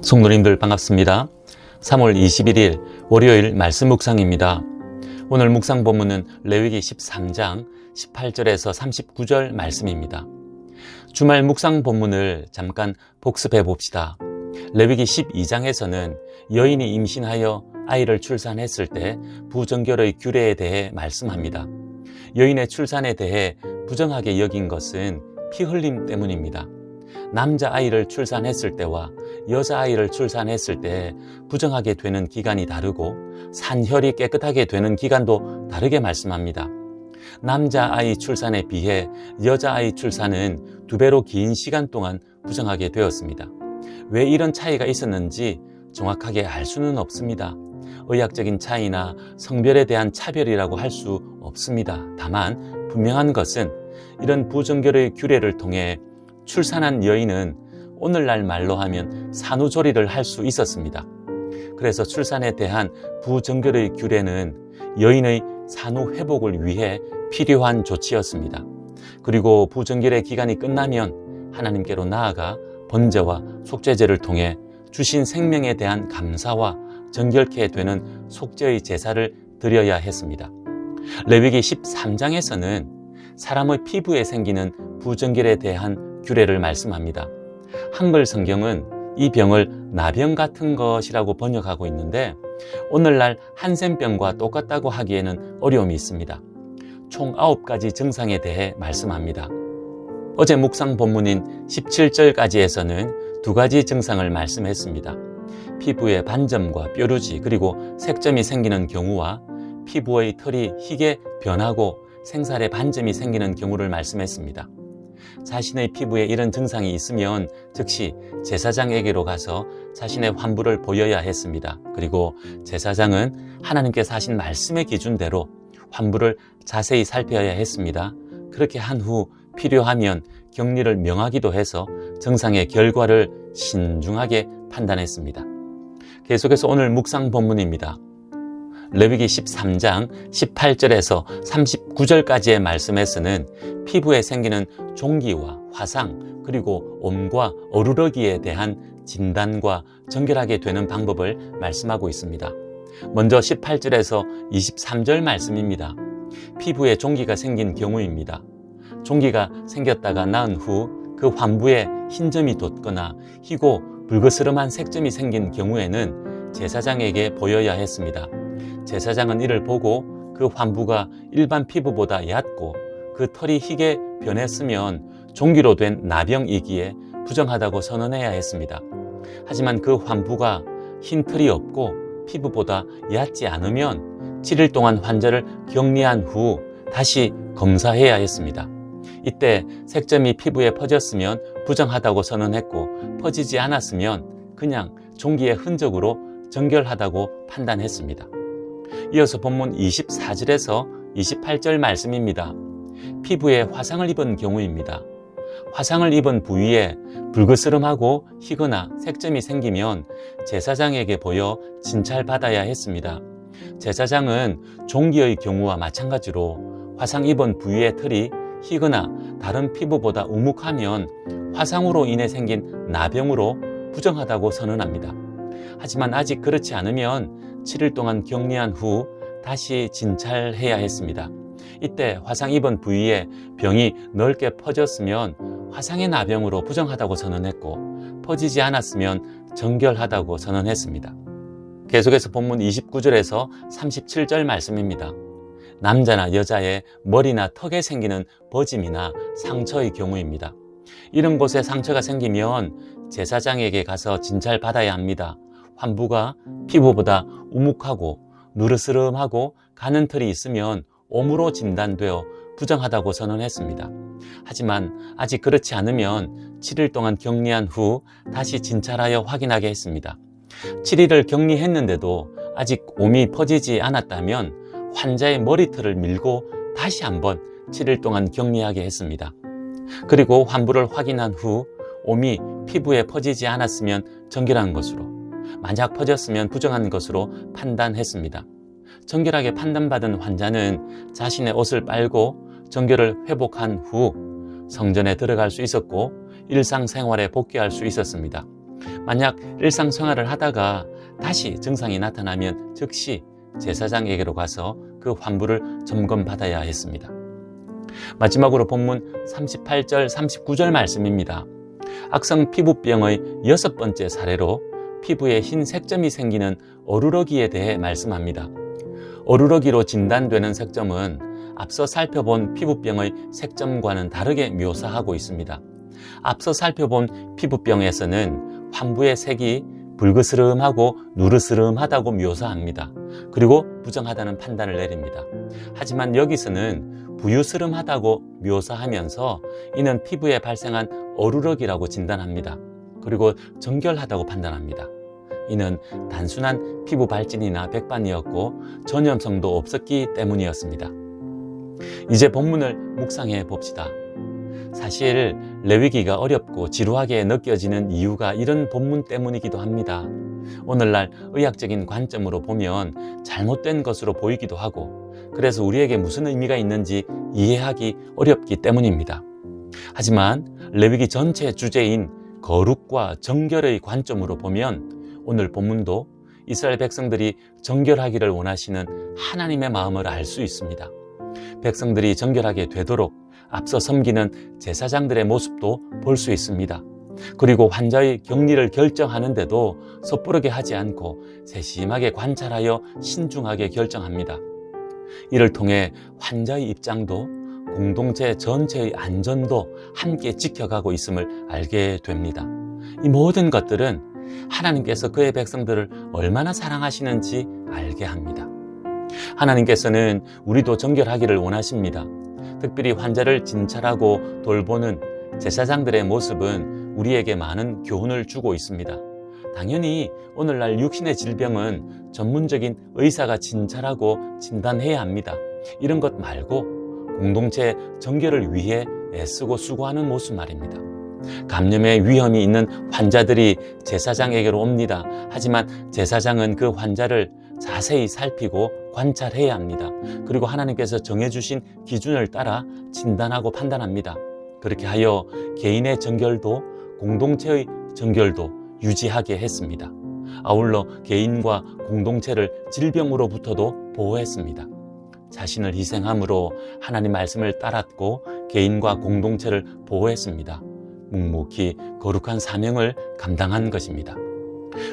성도님들 반갑습니다. 3월 21일 월요일 말씀 묵상입니다. 오늘 묵상 본문은 레위기 13장 18절에서 39절 말씀입니다. 주말 묵상 본문을 잠깐 복습해 봅시다. 레위기 12장에서는 여인이 임신하여 아이를 출산했을 때 부정결의 규례에 대해 말씀합니다. 여인의 출산에 대해 부정하게 여긴 것은 피 흘림 때문입니다. 남자아이를 출산했을 때와 여자아이를 출산했을 때 부정하게 되는 기간이 다르고 산혈이 깨끗하게 되는 기간도 다르게 말씀합니다. 남자아이 출산에 비해 여자아이 출산은 2배로 긴 시간 동안 부정하게 되었습니다. 왜 이런 차이가 있었는지 정확하게 알 수는 없습니다. 의학적인 차이나 성별에 대한 차별이라고 할 수 없습니다. 다만 분명한 것은 이런 부정결의 규례를 통해 출산한 여인은 오늘날 말로 하면 산후조리를 할 수 있었습니다. 그래서 출산에 대한 부정결의 규례는 여인의 산후 회복을 위해 필요한 조치였습니다. 그리고 부정결의 기간이 끝나면 하나님께로 나아가 번제와 속죄제를 통해 주신 생명에 대한 감사와 정결케 되는 속죄의 제사를 드려야 했습니다. 레위기 13장에서는 사람의 피부에 생기는 부정결에 대한 규례를 말씀합니다. 한글 성경은 이 병을 나병 같은 것이라고 번역하고 있는데 오늘날 한센병과 똑같다고 하기에는 어려움이 있습니다. 총 9가지 증상에 대해 말씀합니다. 어제 묵상 본문인 17절까지에서는 2가지 증상을 말씀했습니다. 피부에 반점과 뾰루지 그리고 색점이 생기는 경우와 피부의 털이 희게 변하고 생살에 반점이 생기는 경우를 말씀했습니다. 자신의 피부에 이런 증상이 있으면 즉시 제사장에게로 가서 자신의 환부를 보여야 했습니다. 그리고 제사장은 하나님께서 하신 말씀의 기준대로 환부를 자세히 살펴야 했습니다. 그렇게 한 후 필요하면 격리를 명하기도 해서 증상의 결과를 신중하게 판단했습니다. 계속해서 오늘 묵상 본문입니다. 레위기 13장 18절에서 39절까지의 말씀에서는 피부에 생기는 종기와 화상 그리고 옴과 어루러기에 대한 진단과 정결하게 되는 방법을 말씀하고 있습니다. 먼저 18절에서 23절 말씀입니다. 피부에 종기가 생긴 경우입니다. 종기가 생겼다가 나은 후 그 환부에 흰점이 돋거나 희고 붉으스름한 색점이 생긴 경우에는 제사장에게 보여야 했습니다. 제사장은 이를 보고 그 환부가 일반 피부보다 얕고 그 털이 희게 변했으면 종기로 된 나병이기에 부정하다고 선언해야 했습니다. 하지만 그 환부가 흰 털이 없고 피부보다 얕지 않으면 7일 동안 환자를 격리한 후 다시 검사해야 했습니다. 이때 색점이 피부에 퍼졌으면 부정하다고 선언했고 퍼지지 않았으면 그냥 종기의 흔적으로 정결하다고 판단했습니다. 이어서 본문 24절에서 28절 말씀입니다. 피부에 화상을 입은 경우입니다. 화상을 입은 부위에 붉으스름하고 희거나 색점이 생기면 제사장에게 보여 진찰받아야 했습니다. 제사장은 종기의 경우와 마찬가지로 화상 입은 부위의 털이 희거나 다른 피부보다 우묵하면 화상으로 인해 생긴 나병으로 부정하다고 선언합니다. 하지만 아직 그렇지 않으면 7일 동안 격리한 후 다시 진찰해야 했습니다. 이때 화상 입은 부위에 병이 넓게 퍼졌으면 화상의 나병으로 부정하다고 선언했고 퍼지지 않았으면 정결하다고 선언했습니다. 계속해서 본문 29절에서 37절 말씀입니다. 남자나 여자의 머리나 턱에 생기는 버짐이나 상처의 경우입니다. 이런 곳에 상처가 생기면 제사장에게 가서 진찰받아야 합니다. 환부가 피부보다 우묵하고 누르스름하고 가는 털이 있으면 옴으로 진단되어 부정하다고 선언했습니다. 하지만 아직 그렇지 않으면 7일 동안 격리한 후 다시 진찰하여 확인하게 했습니다. 7일을 격리했는데도 아직 옴이 퍼지지 않았다면 환자의 머리털을 밀고 다시 한번 7일 동안 격리하게 했습니다. 그리고 환부를 확인한 후 옴이 피부에 퍼지지 않았으면 정결한 것으로, 만약 퍼졌으면 부정한 것으로 판단했습니다. 정결하게 판단받은 환자는 자신의 옷을 빨고 정결을 회복한 후 성전에 들어갈 수 있었고 일상생활에 복귀할 수 있었습니다. 만약 일상생활을 하다가 다시 증상이 나타나면 즉시 제사장에게로 가서 그 환부를 점검받아야 했습니다. 마지막으로 본문 38절, 39절 말씀입니다. 악성 피부병의 6번째 사례로 피부에 흰 색점이 생기는 어루러기에 대해 말씀합니다. 어루러기로 진단되는 색점은 앞서 살펴본 피부병의 색점과는 다르게 묘사하고 있습니다. 앞서 살펴본 피부병에서는 환부의 색이 붉으스름하고 누르스름하다고 묘사합니다. 그리고 부정하다는 판단을 내립니다. 하지만 여기서는 부유스름하다고 묘사하면서 이는 피부에 발생한 어루러기라고 진단합니다. 그리고 정결하다고 판단합니다. 이는 단순한 피부 발진이나 백반이었고 전염성도 없었기 때문이었습니다. 이제 본문을 묵상해 봅시다. 사실 레위기가 어렵고 지루하게 느껴지는 이유가 이런 본문 때문이기도 합니다. 오늘날 의학적인 관점으로 보면 잘못된 것으로 보이기도 하고 그래서 우리에게 무슨 의미가 있는지 이해하기 어렵기 때문입니다. 하지만 레위기 전체 주제인 거룩과 정결의 관점으로 보면 오늘 본문도 이스라엘 백성들이 정결하기를 원하시는 하나님의 마음을 알 수 있습니다. 백성들이 정결하게 되도록 앞서 섬기는 제사장들의 모습도 볼 수 있습니다. 그리고 환자의 격리를 결정하는데도 섣부르게 하지 않고 세심하게 관찰하여 신중하게 결정합니다. 이를 통해 환자의 입장도 공동체 전체의 안전도 함께 지켜가고 있음을 알게 됩니다. 이 모든 것들은 하나님께서 그의 백성들을 얼마나 사랑하시는지 알게 합니다. 하나님께서는 우리도 정결하기를 원하십니다. 특별히 환자를 진찰하고 돌보는 제사장들의 모습은 우리에게 많은 교훈을 주고 있습니다. 당연히 오늘날 육신의 질병은 전문적인 의사가 진찰하고 진단해야 합니다. 이런 것 말고 공동체 정결을 위해 애쓰고 수고하는 모습 말입니다. 감염의 위험이 있는 환자들이 제사장에게로 옵니다. 하지만 제사장은 그 환자를 자세히 살피고 관찰해야 합니다. 그리고 하나님께서 정해주신 기준을 따라 진단하고 판단합니다. 그렇게 하여 개인의 정결도 공동체의 정결도 유지하게 했습니다. 아울러 개인과 공동체를 질병으로부터도 보호했습니다. 자신을 희생함으로 하나님 말씀을 따랐고 개인과 공동체를 보호했습니다. 묵묵히 거룩한 사명을 감당한 것입니다.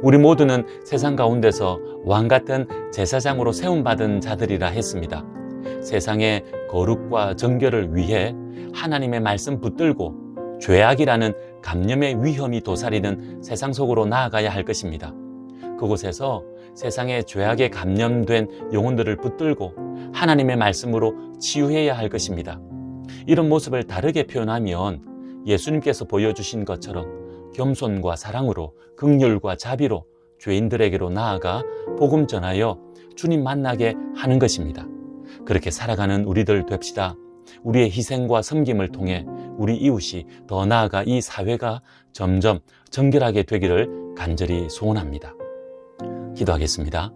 우리 모두는 세상 가운데서 왕같은 제사장으로 세움받은 자들이라 했습니다. 세상의 거룩과 정결을 위해 하나님의 말씀 붙들고 죄악이라는 감염의 위험이 도사리는 세상 속으로 나아가야 할 것입니다. 그곳에서 세상의 죄악에 감염된 영혼들을 붙들고 하나님의 말씀으로 치유해야 할 것입니다. 이런 모습을 다르게 표현하면 예수님께서 보여주신 것처럼 겸손과 사랑으로 긍휼과 자비로 죄인들에게로 나아가 복음 전하여 주님 만나게 하는 것입니다. 그렇게 살아가는 우리들 됩시다. 우리의 희생과 섬김을 통해 우리 이웃이 더 나아가 이 사회가 점점 정결하게 되기를 간절히 소원합니다. 기도하겠습니다.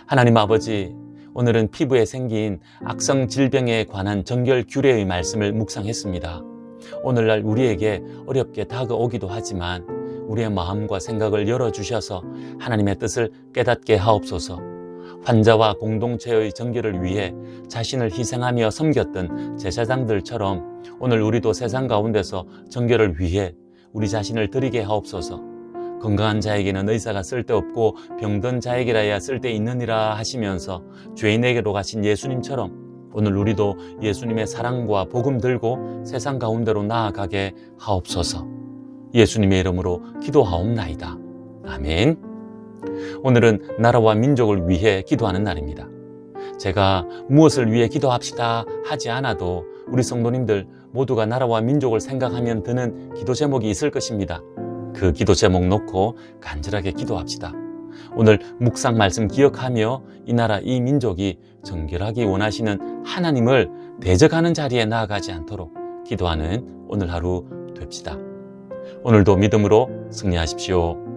하나님 아버지, 오늘은 피부에 생긴 악성 질병에 관한 정결 규례의 말씀을 묵상했습니다. 오늘날 우리에게 어렵게 다가오기도 하지만 우리의 마음과 생각을 열어주셔서 하나님의 뜻을 깨닫게 하옵소서. 환자와 공동체의 정결을 위해 자신을 희생하며 섬겼던 제사장들처럼 오늘 우리도 세상 가운데서 정결을 위해 우리 자신을 드리게 하옵소서. 건강한 자에게는 의사가 쓸데없고 병든 자에게라야 쓸데있느니라 하시면서 죄인에게로 가신 예수님처럼 오늘 우리도 예수님의 사랑과 복음 들고 세상 가운데로 나아가게 하옵소서. 예수님의 이름으로 기도하옵나이다. 아멘. 오늘은 나라와 민족을 위해 기도하는 날입니다. 제가 무엇을 위해 기도합시다 하지 않아도 우리 성도님들 모두가 나라와 민족을 생각하면 드는 기도 제목이 있을 것입니다. 그 기도 제목 놓고 간절하게 기도합시다. 오늘 묵상 말씀 기억하며 이 나라 이 민족이 정결하기 원하시는 하나님을 대적하는 자리에 나아가지 않도록 기도하는 오늘 하루 됩시다. 오늘도 믿음으로 승리하십시오.